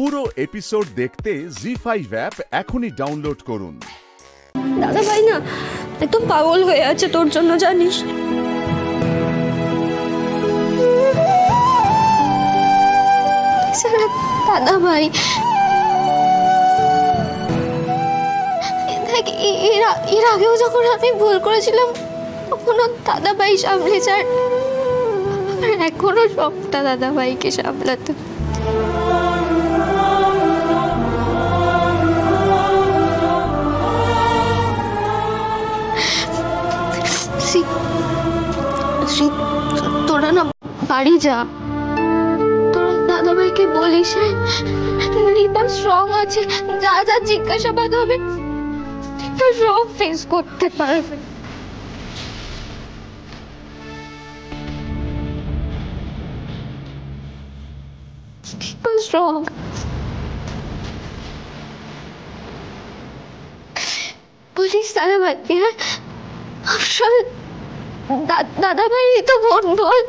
পুরো এপিসোড দেখতে জি5 অ্যাপ এখনই ডাউনলোড করুন। দাদা ভাই না একদম পাগল হয়ে আছে তোর জন্য, জানিস? দাদা ভাই দেখ, এর আগেও যখন আমি ভুল করেছিলাম তখনও দাদা ভাই সামলেছে, আর এখনো সবটা দাদা ভাইকে সামলাতে। তোরা না বাড়ি যা, তোরা দাদা ভাইকে বলিস রিপা স্ট্রং আছে, যা যা জিজ্ঞাসাবাদ হবে সব ফেস করতে পারবে। স্ট্রং বলিস দাদা ভাইকে। হ্যাঁ, দাদা ভাই তো বোন বল।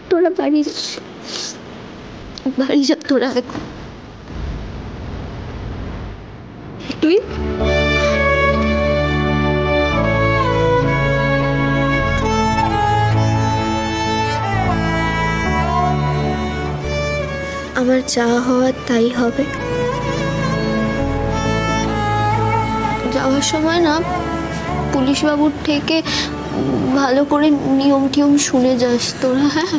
তোরা বাড়ি যা তোরা। তুই আমার যা হওয়ার তাই হবে। যাওয়ার সময় না পুলিশ বাবুর থেকে ভালো করে নিয়ম টিয়ম শুনে যাস তোরা। হ্যাঁ,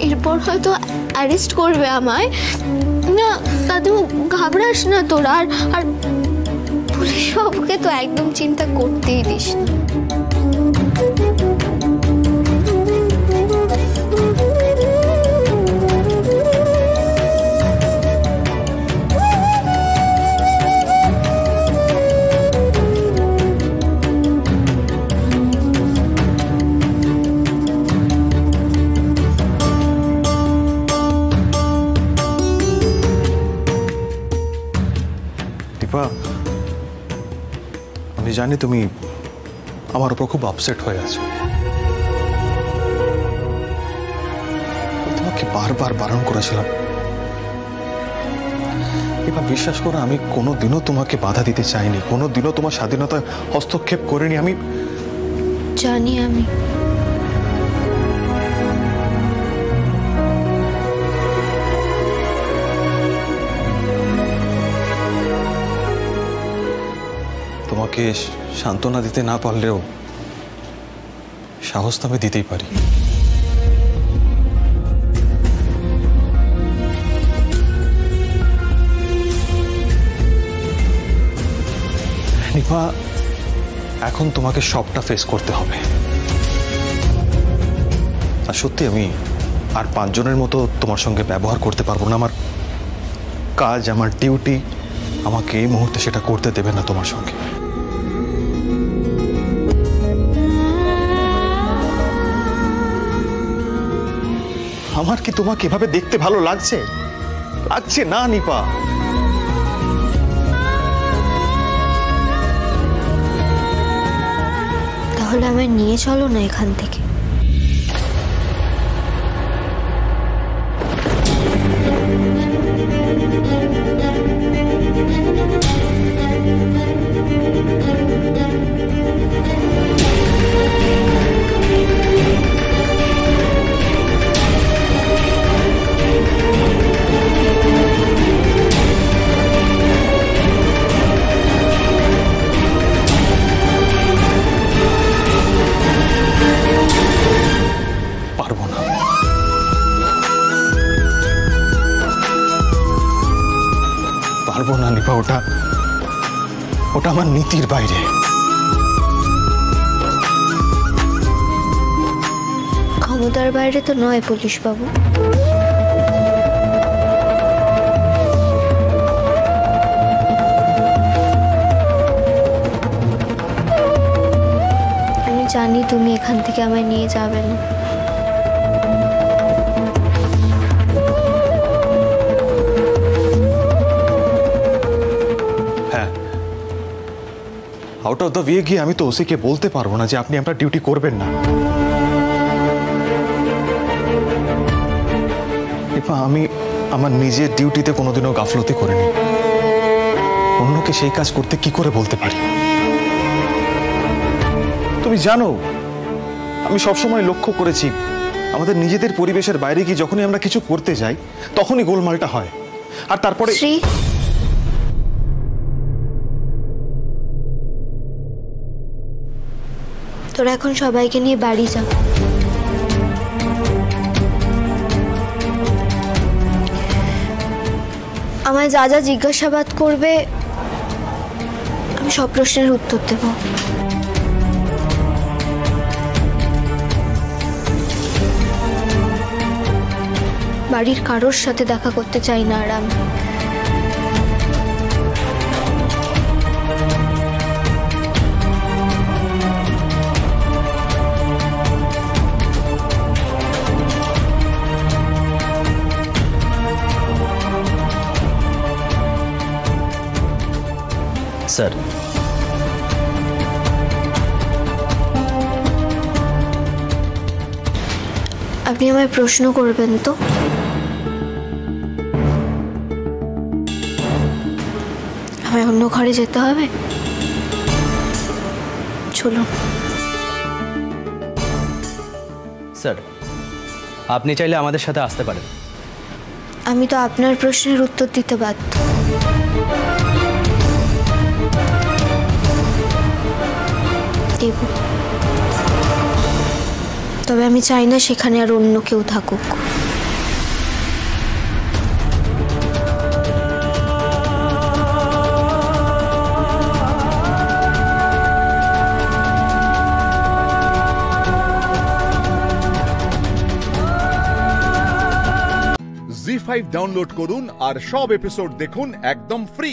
এরপর হয়তো অ্যারেস্ট করবে আমায় না, তাতেও ঘাবড়াস না তোরা। আর পুলিশ বাবুকে তো একদম চিন্তা করতেই দিস না। আমি জানি তুমি আমার উপর খুব আপসেট হয়ে আছো। তোমাকে বারবার বারণ করেছিলাম। এবার বিশ্বাস করো, আমি কোনোদিনও তোমাকে বাধা দিতে চাইনি, কোনোদিনও তোমার স্বাধীনতায় হস্তক্ষেপ করিনি। আমি জানি, আমি তোমাকে সান্ত্বনা দিতে না পারলেও সাহস তো আমি দিতেই পারি। নিপা, এখন তোমাকে সবটা ফেস করতে হবে। আর সত্যি আমি আর 5 জনের মতো তোমার সঙ্গে ব্যবহার করতে পারবো না। আমার কাজ, আমার ডিউটি আমাকে এই মুহূর্তে সেটা করতে দেবে না তোমার সঙ্গে। আমার কি তোমাকে এভাবে দেখতে ভালো লাগছে? লাগছে না নিপা। তাহলে আমায় নিয়ে চলো না এখান থেকে। পারবো না নিপা, ওটা আমার নীতির বাইরে। ক্ষমতার বাইরে তো নয় পুলিশ বাবু। আমি জানি তুমি এখান থেকে আমায় নিয়ে যাবে না। আউট অফ দ্য ওয়ে গিয়ে আমি তো ওসিকে বলতে পারবো না যে আপনি আপনার ডিউটি করবেন না। আমি আমার নিজের ডিউটিতে কোনোদিনও গাফলতি করিনি, অন্যকে সেই কাজ করতে কি করে বলতে পারি? তুমি জানো আমি সবসময় লক্ষ্য করেছি আমাদের নিজেদের পরিবেশের বাইরে গিয়ে যখনই আমরা কিছু করতে যাই তখনই গোলমালটা হয়। আর তারপরে তোরা এখন সবাইকে নিয়ে বাড়ি যা। আমায় যা যা জিজ্ঞাসাবাদ করবে আমি সব প্রশ্নের উত্তর দেব। বাড়ির কারোর সাথে দেখা করতে চাই না আর আমি। স্যার, আপনি আমায় প্রশ্ন করবেন তো? আমায় অন্য ঘরে যেতে হবে, চলুন। স্যার, আপনি চাইলে আমাদের সাথে আসতে পারেন। আমি তো আপনার প্রশ্নের উত্তর দিতে বাধ্য। দেব, তবে আমি চাই না সেখানে আর অন্য কেউ থাকুক। জি5 ডাউনলোড করুন আর সব এপিসোড দেখুন একদম ফ্রি।